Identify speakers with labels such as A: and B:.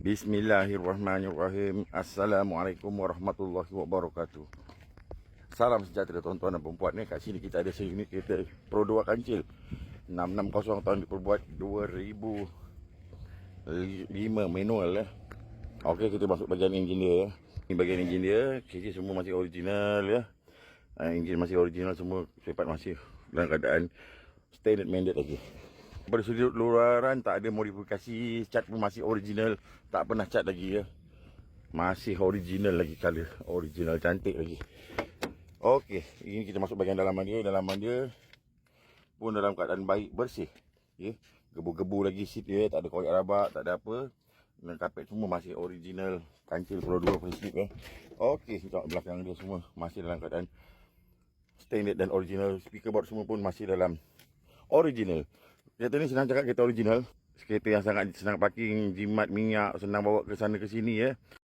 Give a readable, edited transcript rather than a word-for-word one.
A: Bismillahirrahmanirrahim. Assalamualaikum warahmatullahi wabarakatuh. Salam sejahtera tuan-tuan dan perempuan ni. Kat sini kita ada seunit kereta Pro 2 kancil 660 tahun diperbuat 2005 manual . Okey, kita masuk bahagian enjin dia . Ini bahagian enjin dia. Sisi semua masih original ya. Enjin masih original, semua sepat masih dalam keadaan standard mandate lagi. Pada sudut luaran tak ada modifikasi, cat pun masih original, tak pernah cat lagi ya. Masih original lagi, color original, cantik lagi. Okey, ini kita masuk bahagian dalaman dia. Dalaman dia pun dalam keadaan baik, bersih ya. Gebu-gebu lagi seat dia, tak ada koyak rabak, tak ada apa. Dan kapet semua masih original, kancil Pro 2 facelift ya. Okey, tengok belakang dia semua masih dalam keadaan standard dan original. Speaker board semua pun masih dalam original. Kereta ni senang cakap kereta original. Kereta yang sangat senang parking, jimat minyak, senang bawa ke sana ke sini ya.